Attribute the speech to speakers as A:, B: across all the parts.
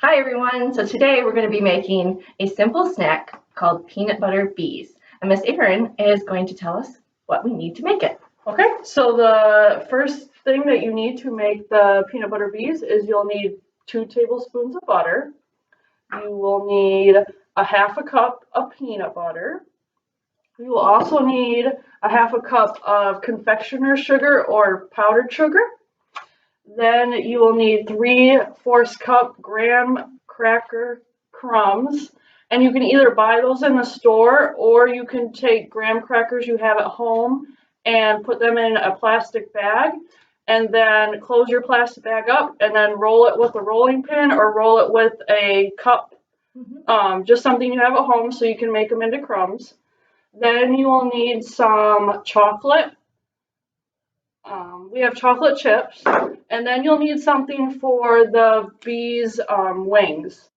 A: Hi everyone, so today we're going to be making a simple snack called peanut butter bees. And Miss Erin is going to tell us what we need to make it.
B: Okay, so the first thing that you need to make the peanut butter bees is you'll need 2 tablespoons of butter. You will need a half a cup of peanut butter. You will also need a half a cup of confectioner's sugar or powdered sugar. Then you will need 3/4 cup graham cracker crumbs. And you can either buy those in the store or you can take graham crackers you have at home and put them in a plastic bag and then close your plastic bag up and then roll it with a rolling pin or roll it with a cup, just something you have at home so you can make them into crumbs. Then you will need some chocolate. We have chocolate chips, and then you'll need something for the bees' wings.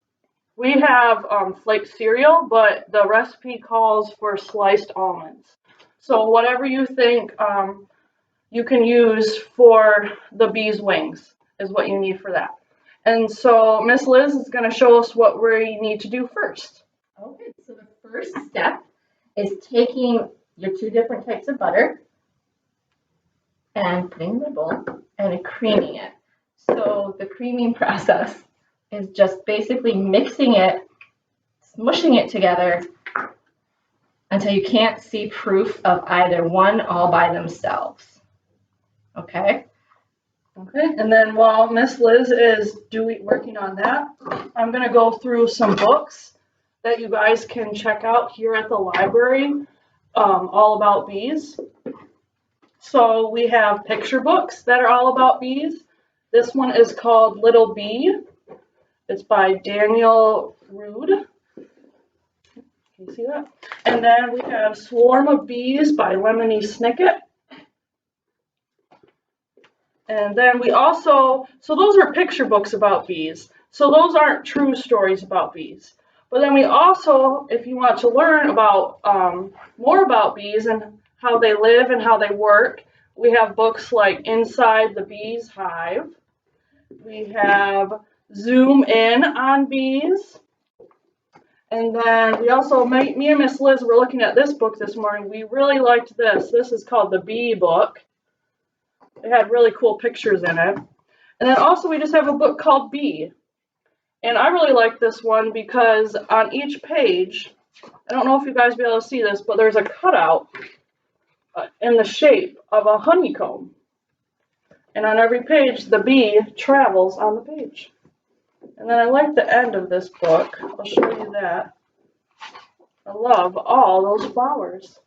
B: We have flakes cereal, but the recipe calls for sliced almonds. So whatever you think you can use for the bees' wings is what you need for that. And so Miss Liz is going to show us what we need to do first.
A: Okay, so the first step is taking your 2 different types of butter and putting in the bowl and creaming it. So the creaming process is just basically mixing it, smushing it together until you can't see proof of either one all by themselves. Okay?
B: Okay, and then while Miss Liz is working on that, I'm going to go through some books that you guys can check out here at the library, all about bees. So we have picture books that are all about bees. This one is called Little Bee. It's by Daniel Rood. Can you see that? And then we have Swarm of Bees by Lemony Snicket. And then we also, so those are picture books about bees. So those aren't true stories about bees. But then we also, if you want to learn about more about bees and how they live and how they work, we have books like Inside the Bee's Hive. We have Zoom In on Bees. And then we also, me and Miss Liz were looking at this book this morning. We really liked this. This is called the Bee Book. It had really cool pictures in it. And then also we just have a book called Bee. And I really like this one because on each page, I don't know if you guys will be able to see this, but there's a cutout in the shape of a honeycomb. And on every page, the bee travels on the page. And then I like the end of this book. I'll show you that. I love all those flowers.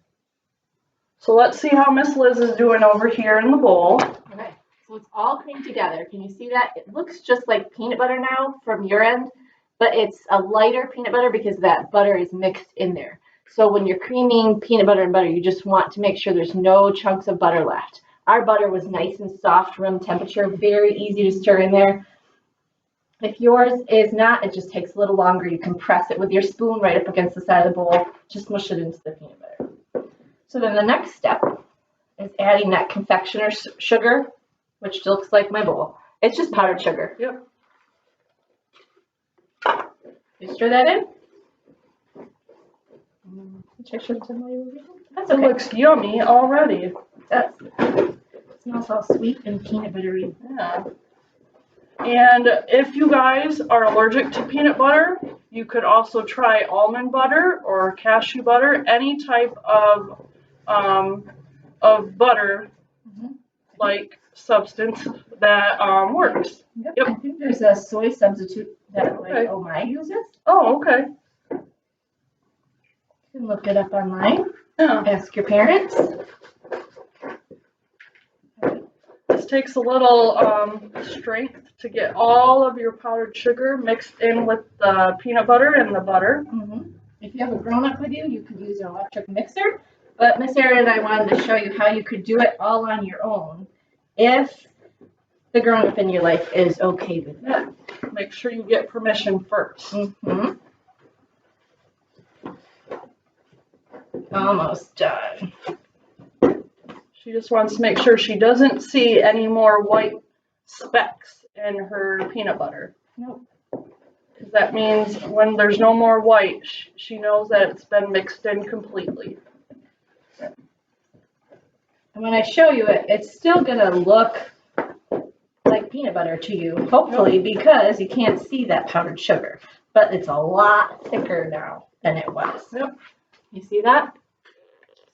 B: So let's see how Miss Liz is doing over here in the bowl.
A: Okay, so it's all creamed together. Can you see that? It looks just like peanut butter now from your end, but it's a lighter peanut butter because that butter is mixed in there. So when you're creaming peanut butter and butter, you just want to make sure there's no chunks of butter left. Our butter was nice and soft, room temperature, very easy to stir in there. If yours is not, it just takes a little longer. You can press it with your spoon right up against the side of the bowl. Just mush it into the peanut butter. So then the next step is adding that confectioner's sugar, which looks like my bowl. It's just powdered sugar.
B: Yep.
A: You stir that in.
B: That's
A: okay.
B: It looks yummy already.
A: It smells all sweet and peanut buttery.
B: Yeah. And if you guys are allergic to peanut butter, you could also try almond butter or cashew butter, any type of butter like substance that works.
A: Yep. I think there's a soy substitute that Oh My uses.
B: Oh, okay.
A: You can look it up online.
B: Yeah.
A: Ask your parents.
B: This takes a little strength to get all of your powdered sugar mixed in with the peanut butter and the butter.
A: If you have a grown-up with you, you could use an electric mixer. But Miss Erin and I wanted to show you how you could do it all on your own if the grown-up in your life is okay with that.
B: Make sure you get permission first.
A: Almost done.
B: She just wants to make sure she doesn't see any more white specks in her peanut butter.
A: Nope.
B: because that means when there's no more white, she knows that it's been mixed in completely.
A: And when I show you it, it's still gonna look like peanut butter to you, hopefully, because you can't see that powdered sugar. But it's a lot thicker now than it was.
B: Yep.
A: You see that?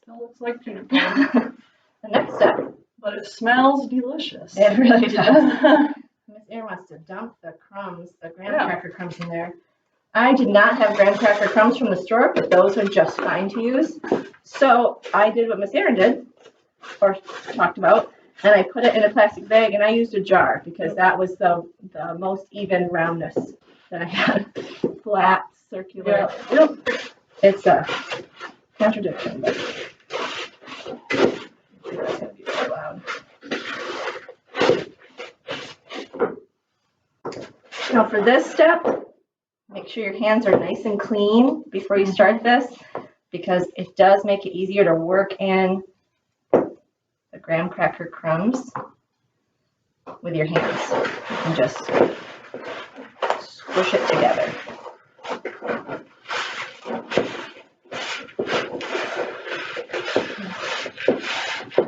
B: Still looks like peanut butter.
A: The next step.
B: But it smells delicious.
A: It really does. Miss Erin wants to dump the crumbs, the graham cracker crumbs in there. I did not have graham cracker crumbs from the store, but those are just fine to use. So I did what Miss Erin did, or talked about, and I put it in a plastic bag, and I used a jar because that was the most even roundness that I had. Flat, circular.
B: Yep.
A: It's a contradiction, but that's gonna be really loud. Now for this step, make sure your hands are nice and clean before you start this, because it does make it easier to work in the graham cracker crumbs with your hands. You can just squish it together.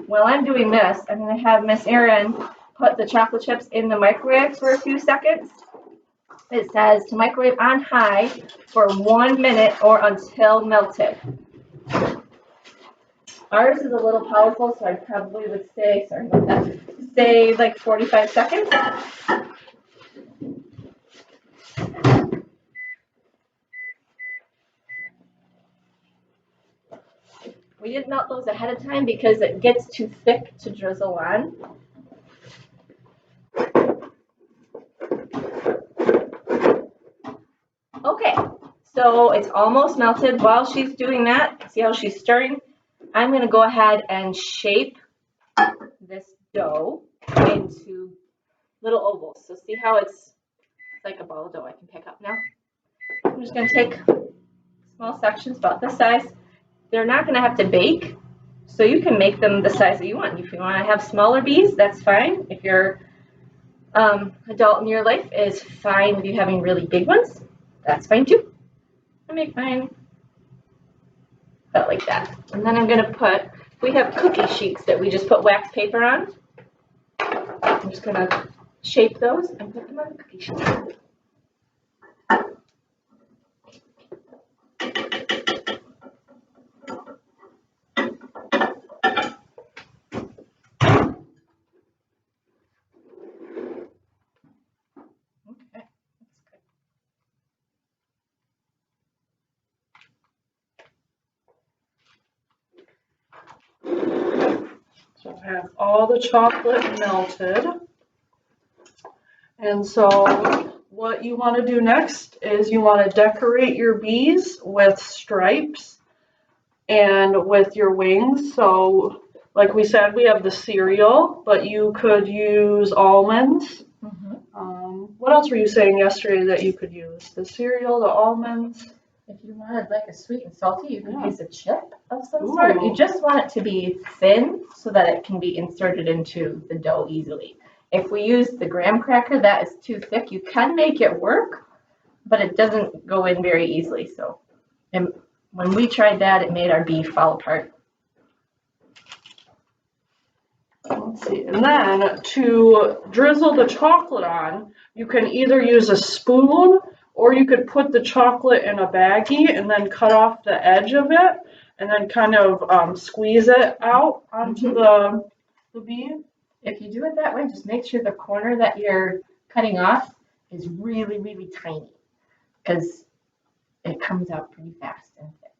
A: While I'm doing this, I'm going to have Miss Erin put the chocolate chips in the microwave for a few seconds. It says to microwave on high for 1 minute or until melted. Ours is a little powerful, so I probably would say, sorry about that, say like 45 seconds. We didn't melt those ahead of time because it gets too thick to drizzle on. Okay, so it's almost melted. While she's doing that, see how she's stirring? I'm going to go ahead and shape this dough into little ovals. So see how it's like a ball of dough I can pick up now? I'm just going to take small sections about this size. They're not going to have to bake, so you can make them the size that you want. If you want to have smaller bees, that's fine. If your adult in your life is fine with you having really big ones, that's fine too. I make mine about like that. And then I'm going to put, we have cookie sheets that we just put wax paper on. I'm just going to shape those and put them on the cookie sheet.
B: So I have all the chocolate melted. And so what you want to do next is you want to decorate your bees with stripes and with your wings. So like we said, we have the cereal, but you could use almonds. What else were you saying yesterday that you could use? The cereal, the almonds?
A: If you wanted like a sweet and salty, you could use a chip of some sort. You just want it to be thin so that it can be inserted into the dough easily. If we use the graham cracker, that is too thick. You can make it work, but it doesn't go in very easily. So when we tried that, it made our beef fall apart.
B: Let's see. And then to drizzle the chocolate on, you can either use a spoon or you could put the chocolate in a baggie and then cut off the edge of it and then kind of squeeze it out onto the bee.
A: If you do it that way, just make sure the corner that you're cutting off is really, really tiny, because it comes out pretty fast and thick.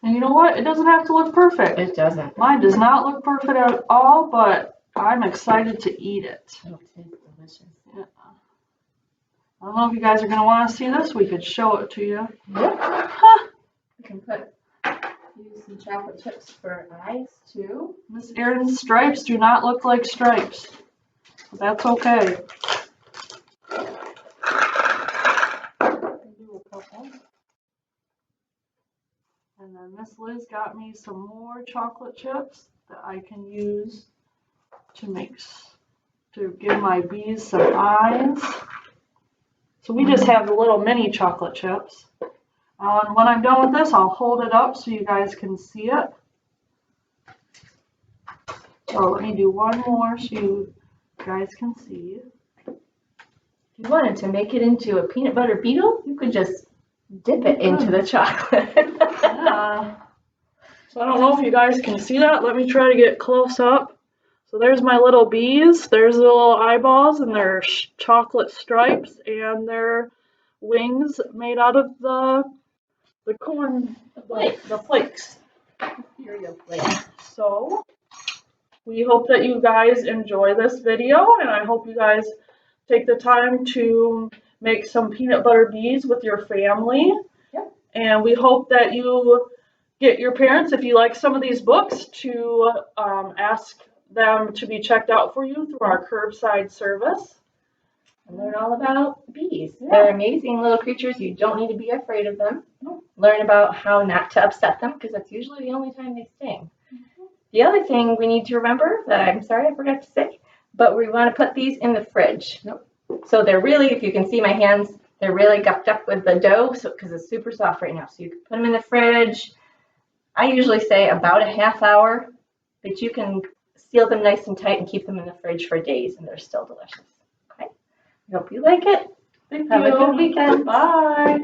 B: And you know what? It doesn't have to look perfect.
A: It doesn't.
B: Mine does not look perfect at all, but I'm excited to eat it.
A: It'll taste delicious.
B: Yeah. I don't know if you guys are going to want to see this. We could show it to you.
A: Yep. We can use some chocolate chips for eyes too.
B: Miss Erin's stripes do not look like stripes. But that's okay. And then Miss Liz got me some more chocolate chips that I can use to give my bees some eyes. So we just have the little mini chocolate chips. And when I'm done with this, I'll hold it up so you guys can see it. So let me do one more so you guys can see.
A: If you wanted to make it into a peanut butter beetle, you could just dip it into the chocolate.
B: Yeah. So I don't know if you guys can see that. Let me try to get close up. So there's my little bees. There's the little eyeballs and their chocolate stripes and their wings made out of the corn, the flakes.
A: Cereal flakes.
B: So we hope that you guys enjoy this video, and I hope you guys take the time to make some peanut butter bees with your family.
A: Yep.
B: And we hope that you get your parents, if you like some of these books, to ask them to be checked out for you through our curbside service.
A: And learn all about bees.
B: Yeah.
A: They're amazing little creatures. You don't need to be afraid of them. Learn about how not to upset them, because that's usually the only time they sting. The other thing we need to remember that I'm sorry I forgot to say, but we want to put these in the fridge. So they're really, if you can see my hands, they're really gucked up with the dough because it's super soft right now. So you can put them in the fridge. I usually say about a half hour, but you can seal them nice and tight and keep them in the fridge for days, and they're still delicious. Okay? I hope you like it.
B: Thank
A: Have
B: you.
A: a good weekend.
B: Bye.